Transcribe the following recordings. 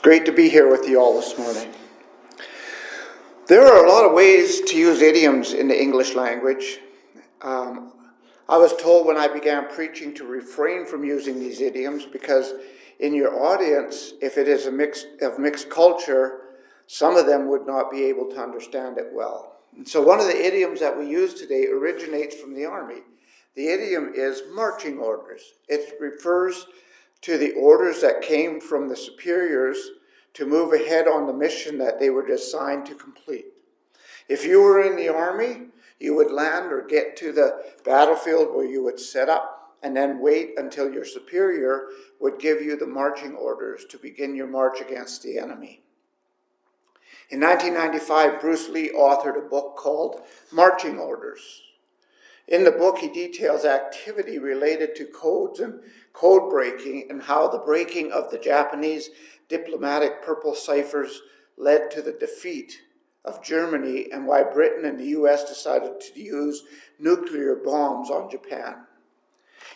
Great to be here with you all this morning. There are a lot of ways to use idioms in the English language. I was told when I began preaching to refrain from using these idioms because in your audience, if it is a mixed culture, some of them would not be able to understand it well. And so one of the idioms that we use today originates from the Army. The idiom is marching orders. It refers to the orders that came from the superiors to move ahead on the mission that they were assigned to complete. If you were in the Army, you would land or get to the battlefield where you would set up and then wait until your superior would give you the marching orders to begin your march against the enemy. In 1995, Bruce Lee authored a book called Marching Orders. In the book, he details activity related to codes and code breaking and how the breaking of the Japanese diplomatic purple ciphers led to the defeat of Germany and why Britain and the US decided to use nuclear bombs on Japan.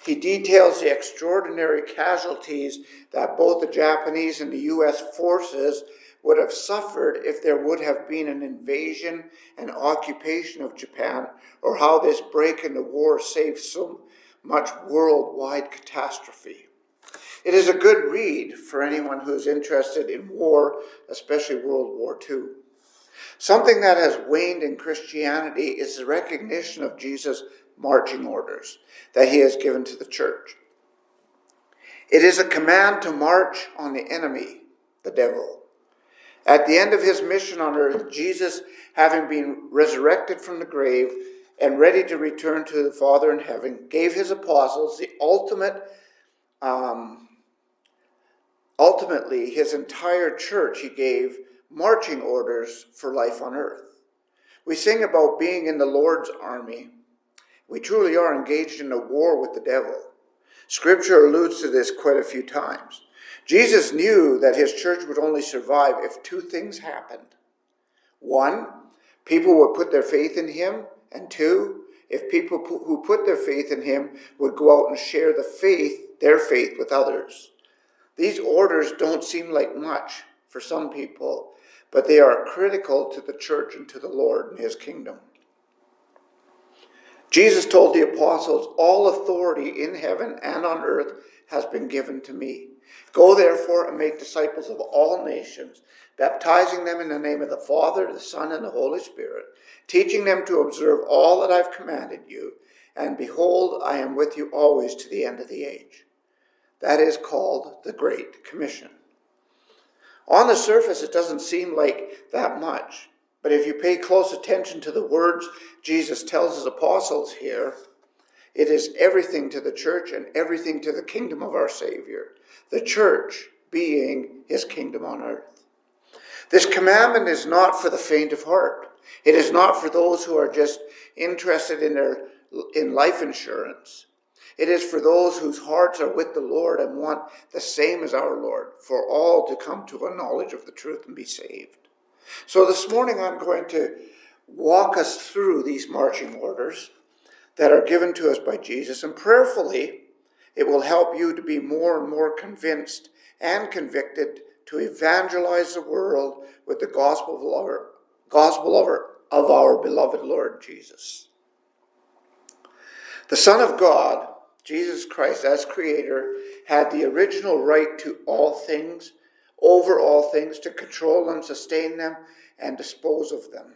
He details the extraordinary casualties that both the Japanese and the US forces would have suffered if there would have been an invasion and occupation of Japan, or how this break in the war saved so much worldwide catastrophe. It is a good read for anyone who is interested in war, especially World War II. Something that has waned in Christianity is the recognition of Jesus' marching orders that he has given to the church. It is a command to march on the enemy, the devil. At the end of his mission on earth, Jesus, having been resurrected from the grave and ready to return to the Father in heaven, gave his apostles the ultimately his entire church, he gave marching orders for life on earth. We sing about being in the Lord's army. We truly are engaged in a war with the devil. Scripture alludes to this quite a few times. Jesus knew that his church would only survive if two things happened. One, people would put their faith in him, and two, if people who put their faith in him would go out and share their faith with others. These orders don't seem like much for some people, but they are critical to the church and to the Lord and his kingdom. Jesus told the apostles, "All authority in heaven and on earth has been given to me. Go therefore and make disciples of all nations, baptizing them in the name of the Father, the Son, and the Holy Spirit, teaching them to observe all that I've commanded you. And behold, I am with you always to the end of the age." That is called the Great Commission. On the surface, it doesn't seem like that much. But if you pay close attention to the words Jesus tells his apostles here, it is everything to the church and everything to the kingdom of our Savior. The church being his kingdom on earth. This commandment is not for the faint of heart. It is not for those who are just interested in life insurance. It is for those whose hearts are with the Lord and want the same as our Lord, for all to come to a knowledge of the truth and be saved. So this morning I'm going to walk us through these marching orders that are given to us by Jesus, and prayerfully it will help you to be more and more convinced and convicted to evangelize the world with the gospel of our beloved Lord Jesus. The Son of God, Jesus Christ, as Creator, had the original right to all things, over all things, to control them, sustain them, and dispose of them.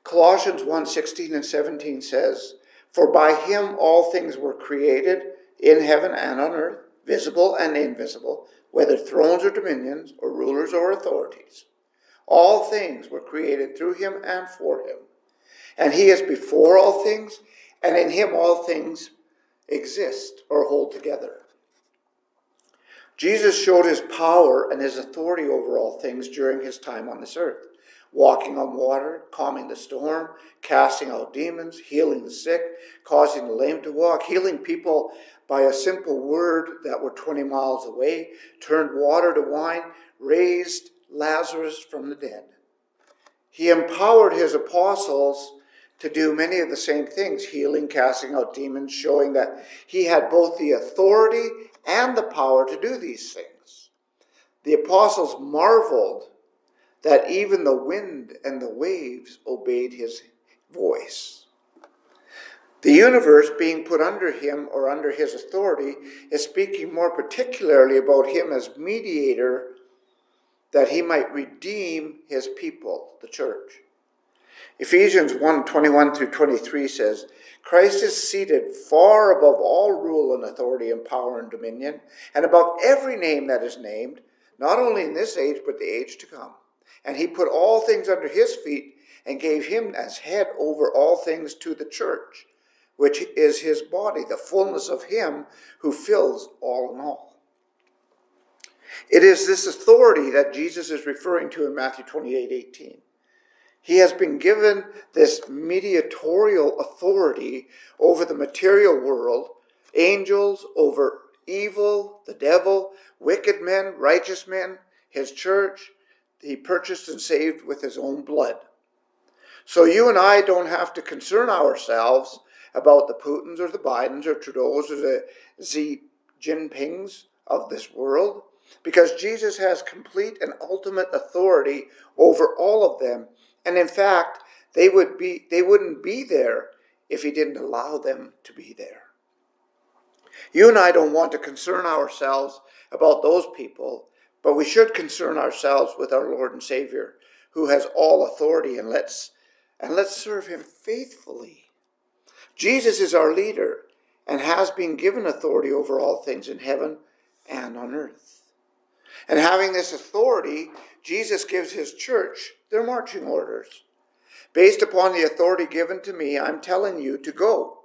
Colossians 1:16 and 17 says, "For by him all things were created, in heaven and on earth, visible and invisible, whether thrones or dominions, or rulers or authorities. All things were created through him and for him. And he is before all things, and in him all things exist or hold together." Jesus showed his power and his authority over all things during his time on this earth, walking on water, calming the storm, casting out demons, healing the sick, causing the lame to walk, healing people by a simple word that were 20 miles away, turned water to wine, raised Lazarus from the dead. He empowered his apostles to do many of the same things, healing, casting out demons, showing that he had both the authority and the power to do these things. The apostles marveled that even the wind and the waves obeyed his voice. The universe being put under him or under his authority is speaking more particularly about him as mediator, that he might redeem his people, the church. Ephesians 1:21 through 23 says, Christ is seated far above all rule and authority and power and dominion, and above every name that is named, not only in this age, but the age to come. And he put all things under his feet and gave him as head over all things to the church, which is his body, the fullness of him who fills all in all. It is this authority that Jesus is referring to in Matthew 28:18. He has been given this mediatorial authority over the material world, angels, over evil, the devil, wicked men, righteous men, his church. He purchased and saved with his own blood. So you and I don't have to concern ourselves about the Putins or the Bidens or Trudeaus or the Xi Jinpings of this world, because Jesus has complete and ultimate authority over all of them. And in fact, they wouldn't be there if he didn't allow them to be there. You and I don't want to concern ourselves about those people, but we should concern ourselves with our Lord and Savior, who has all authority, and let's serve him faithfully. Jesus is our leader and has been given authority over all things in heaven and on earth. And having this authority, Jesus gives his church their marching orders. Based upon the authority given to me, I'm telling you to go.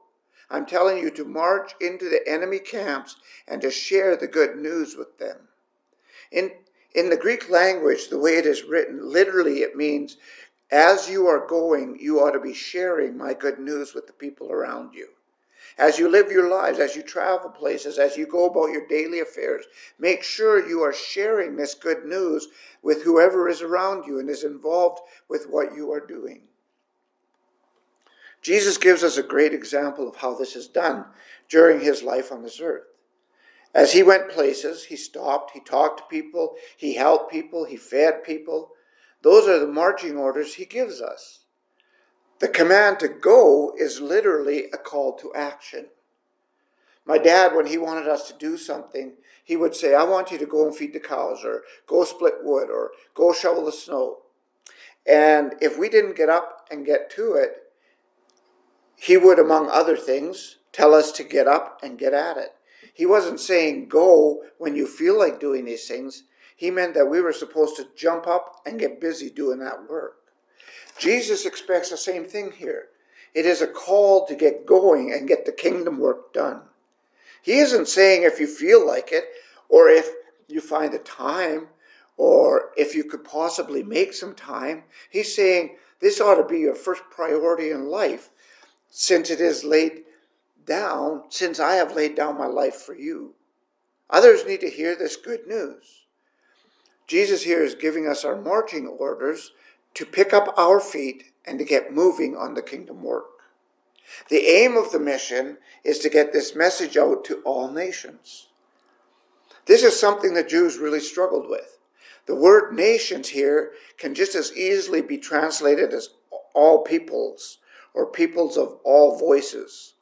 I'm telling you to march into the enemy camps and to share the good news with them. In the Greek language, the way it is written, literally it means, as you are going, you ought to be sharing my good news with the people around you. As you live your lives, as you travel places, as you go about your daily affairs, make sure you are sharing this good news with whoever is around you and is involved with what you are doing. Jesus gives us a great example of how this is done during his life on this earth. As he went places, he stopped, he talked to people, he helped people, he fed people. Those are the marching orders he gives us. The command to go is literally a call to action. My dad, when he wanted us to do something, he would say, I want you to go and feed the cows, or go split wood, or go shovel the snow. And if we didn't get up and get to it, he would, among other things, tell us to get up and get at it. He wasn't saying go when you feel like doing these things. He meant that we were supposed to jump up and get busy doing that work. Jesus expects the same thing here. It is a call to get going and get the kingdom work done. He isn't saying if you feel like it, or if you find the time, or if you could possibly make some time. He's saying this ought to be your first priority in life, since it is laid down, since I have laid down my life for you. Others need to hear this good news. Jesus here is giving us our marching orders to pick up our feet and to get moving on the kingdom work. The aim of the mission is to get this message out to all nations. This is something the Jews really struggled with. The word nations here can just as easily be translated as all peoples, or peoples of all voices.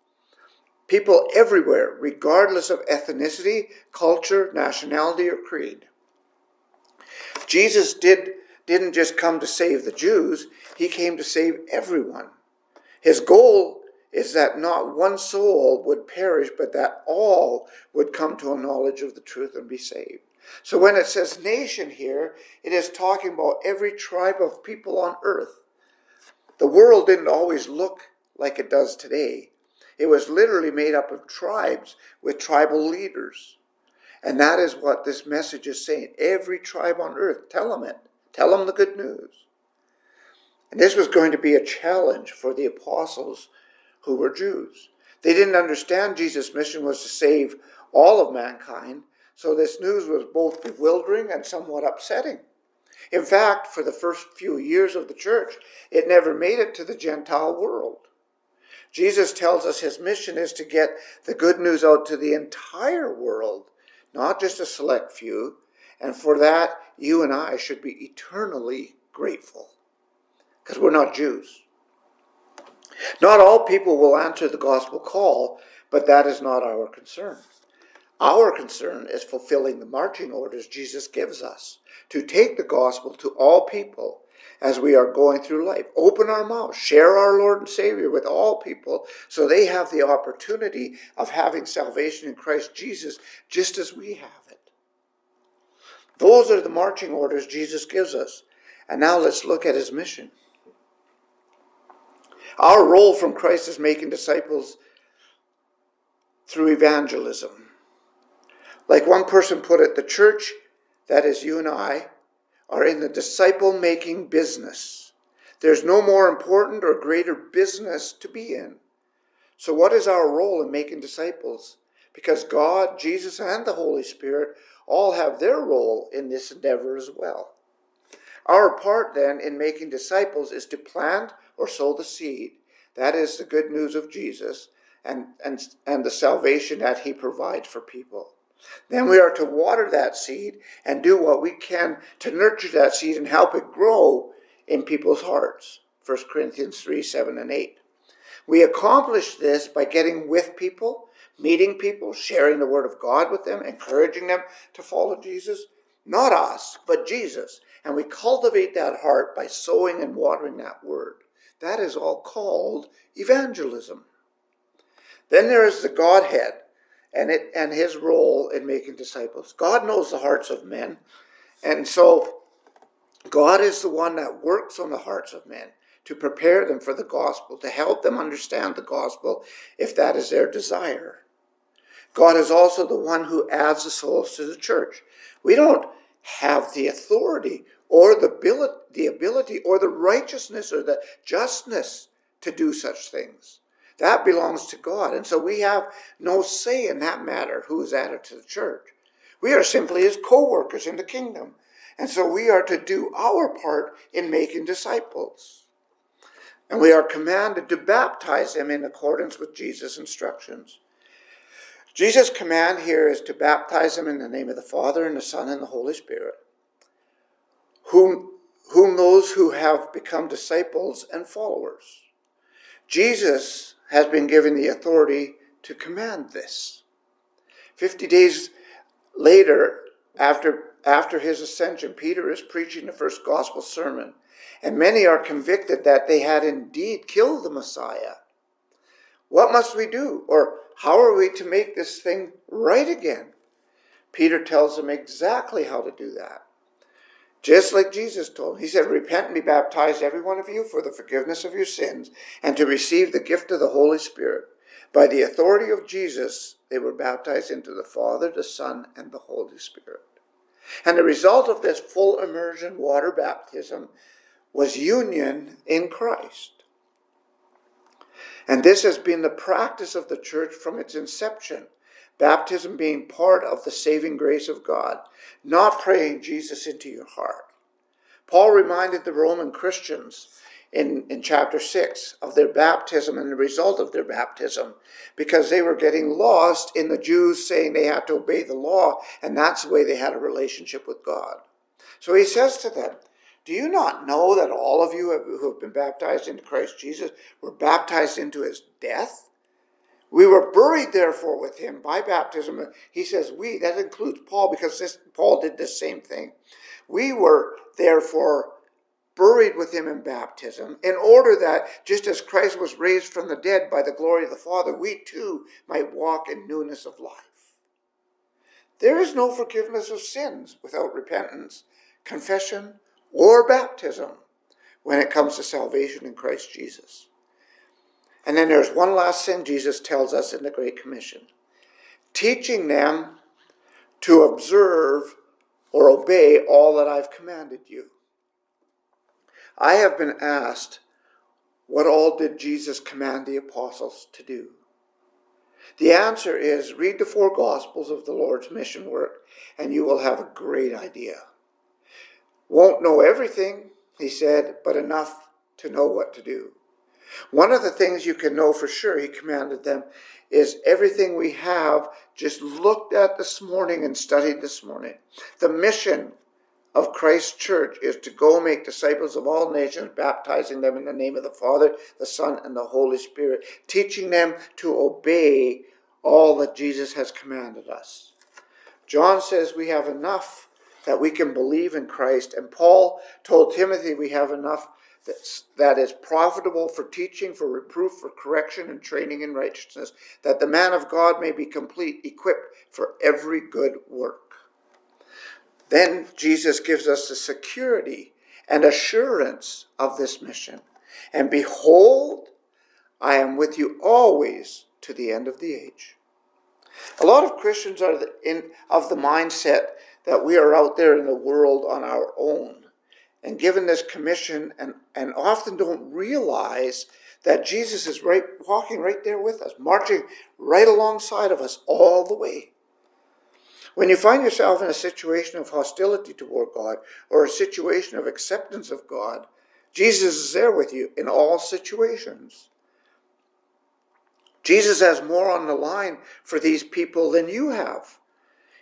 People everywhere, regardless of ethnicity, culture, nationality, or creed. Jesus didn't just come to save the Jews, he came to save everyone. His goal is that not one soul would perish, but that all would come to a knowledge of the truth and be saved. So when it says nation here, it is talking about every tribe of people on earth. The world didn't always look like it does today. It was literally made up of tribes with tribal leaders. And that is what this message is saying. Every tribe on earth, tell them it. Tell them the good news. And this was going to be a challenge for the apostles who were Jews. They didn't understand Jesus' mission was to save all of mankind, so this news was both bewildering and somewhat upsetting. In fact, for the first few years of the church, it never made it to the Gentile world. Jesus tells us his mission is to get the good news out to the entire world, not just a select few, And for that, you and I should be eternally grateful, because we're not Jews. Not all people will answer the gospel call, but that is not our concern. Our concern is fulfilling the marching orders Jesus gives us to take the gospel to all people as we are going through life. Open our mouths, share our Lord and Savior with all people so they have the opportunity of having salvation in Christ Jesus just as we have it. Those are the marching orders Jesus gives us. And now let's look at his mission. Our role from Christ is making disciples through evangelism. Like one person put it, the church, that is you and I, are in the disciple-making business. There's no more important or greater business to be in. So what is our role in making disciples? Because God, Jesus, and the Holy Spirit all have their role in this endeavor as well. Our part then in making disciples is to plant or sow the seed. That is the good news of Jesus and the salvation that he provides for people. Then we are to water that seed and do what we can to nurture that seed and help it grow in people's hearts. 1 Corinthians 3, 7, and 8. We accomplish this by getting with people, meeting people, sharing the word of God with them, encouraging them to follow Jesus. Not us, but Jesus. And we cultivate that heart by sowing and watering that word. That is all called evangelism. Then there is the Godhead and his role in making disciples. God knows the hearts of men. And so God is the one that works on the hearts of men to prepare them for the gospel, to help them understand the gospel if that is their desire. God is also the one who adds the souls to the church. We don't have the authority or the ability or the righteousness or the justness to do such things. That belongs to God. And so we have no say in that matter, who is added to the church. We are simply his co-workers in the kingdom. And so we are to do our part in making disciples. And we are commanded to baptize them in accordance with Jesus' instructions. Jesus' command here is to baptize them in the name of the Father and the Son and the Holy Spirit, whom those who have become disciples and followers. Jesus has been given the authority to command this. 50 days later, after his ascension, Peter is preaching the first gospel sermon, and many are convicted that they had indeed killed the Messiah. What must we do? Or how are we to make this thing right again? Peter tells them exactly how to do that. Just like Jesus told him. He said, repent and be baptized, every one of you, for the forgiveness of your sins, and to receive the gift of the Holy Spirit. By the authority of Jesus, they were baptized into the Father, the Son, and the Holy Spirit. And the result of this full immersion water baptism was union in Christ. And this has been the practice of the church from its inception. Baptism being part of the saving grace of God, not praying Jesus into your heart. Paul reminded the Roman Christians in chapter 6 of their baptism and the result of their baptism, because they were getting lost in the Jews saying they had to obey the law, and that's the way they had a relationship with God. So he says to them, do you not know that all of you who have been baptized into Christ Jesus were baptized into his death? We were buried, therefore, with him by baptism. He says we, that includes Paul, because Paul did the same thing. We were, therefore, buried with him in baptism, in order that, just as Christ was raised from the dead by the glory of the Father, we too might walk in newness of life. There is no forgiveness of sins without repentance, confession, or baptism when it comes to salvation in Christ Jesus. And then there's one last thing Jesus tells us in the Great Commission, teaching them to observe or obey all that I've commanded you. I have been asked, what all did Jesus command the apostles to do? The answer is, read the 4 Gospels of the Lord's mission work, and you will have a great idea. Won't know everything, he said, but enough to know what to do. One of the things you can know for sure he commanded them is everything we have just looked at this morning and studied this morning. The mission of Christ's church is to go make disciples of all nations, baptizing them in the name of the Father, the Son, and the Holy Spirit, teaching them to obey all that Jesus has commanded us. John says we have enough that we can believe in Christ, and Paul told Timothy we have enough that is profitable for teaching, for reproof, for correction, and training in righteousness, that the man of God may be complete, equipped for every good work. Then Jesus gives us the security and assurance of this mission. And behold, I am with you always to the end of the age. A lot of Christians are of the mindset that we are out there in the world on our own and given this commission and often don't realize that Jesus is walking right there with us, marching right alongside of us all the way. When you find yourself in a situation of hostility toward God or a situation of acceptance of God, Jesus is there with you in all situations. Jesus has more on the line for these people than you have.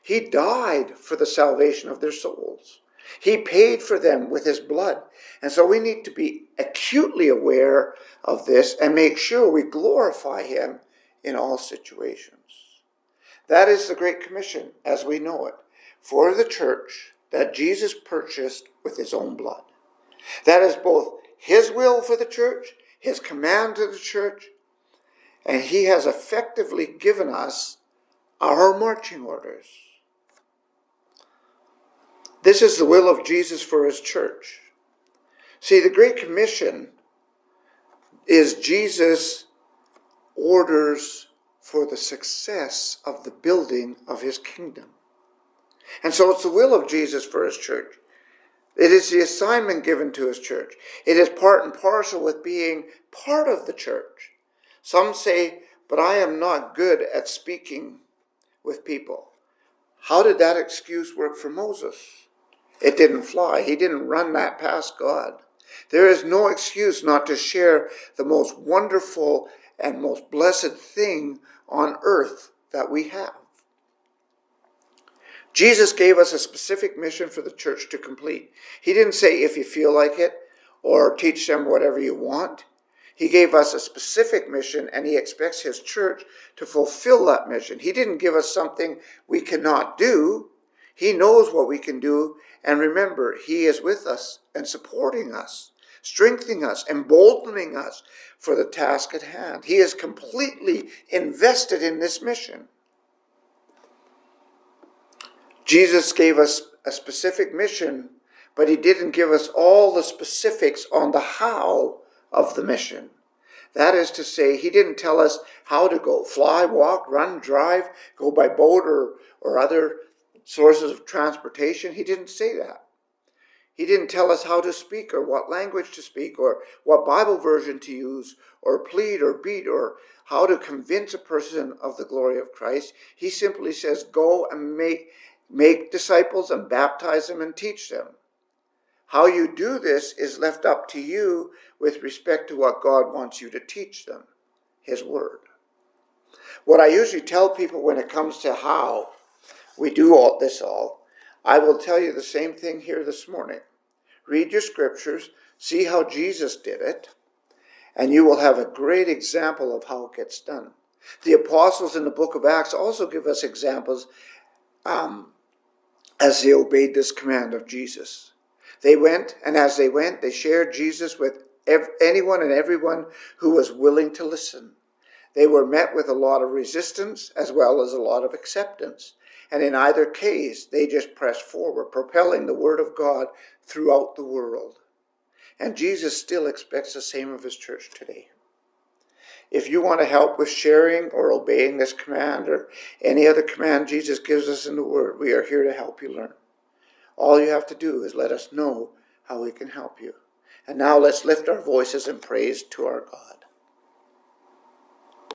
He died for the salvation of their souls. He paid for them with his blood. And so we need to be acutely aware of this and make sure we glorify him in all situations. That is the Great Commission as we know it for the church that Jesus purchased with his own blood. That is both his will for the church, his command to the church, and he has effectively given us our marching orders. This is the will of Jesus for his church. See, the Great Commission is Jesus' orders for the success of the building of his kingdom. And so it's the will of Jesus for his church. It is the assignment given to his church. It is part and parcel with being part of the church. Some say, but I am not good at speaking with people. How did that excuse work for Moses? It didn't fly. He didn't run that past God. There is no excuse not to share the most wonderful and most blessed thing on earth that we have. Jesus gave us a specific mission for the church to complete. He didn't say if you feel like it or teach them whatever you want. He gave us a specific mission and he expects his church to fulfill that mission. He didn't give us something we cannot do. He knows what we can do. And remember, he is with us and supporting us, strengthening us, emboldening us for the task at hand. He is completely invested in this mission. Jesus gave us a specific mission, but he didn't give us all the specifics on the how of the mission. That is to say, he didn't tell us how to go, fly, walk, run, drive, go by boat or other sources of transportation. He didn't say that. He didn't tell us how to speak or what language to speak or what Bible version to use or plead or beat or how to convince a person of the glory of Christ. He simply says, go and make disciples and baptize them and teach them. How you do this is left up to you with respect to what God wants you to teach them, his word. What I usually tell people when it comes to how we do all this, I will tell you the same thing here this morning. Read your scriptures, see how Jesus did it, and you will have a great example of how it gets done. The apostles in the book of Acts also give us examples as they obeyed this command of Jesus. They went, and as they went, they shared Jesus with anyone and everyone who was willing to listen. They were met with a lot of resistance as well as a lot of acceptance. And in either case, they just pressed forward, propelling the word of God throughout the world. And Jesus still expects the same of his church today. If you want to help with sharing or obeying this command or any other command Jesus gives us in the word, we are here to help you learn. All you have to do is let us know how we can help you. And now let's lift our voices in praise to our God.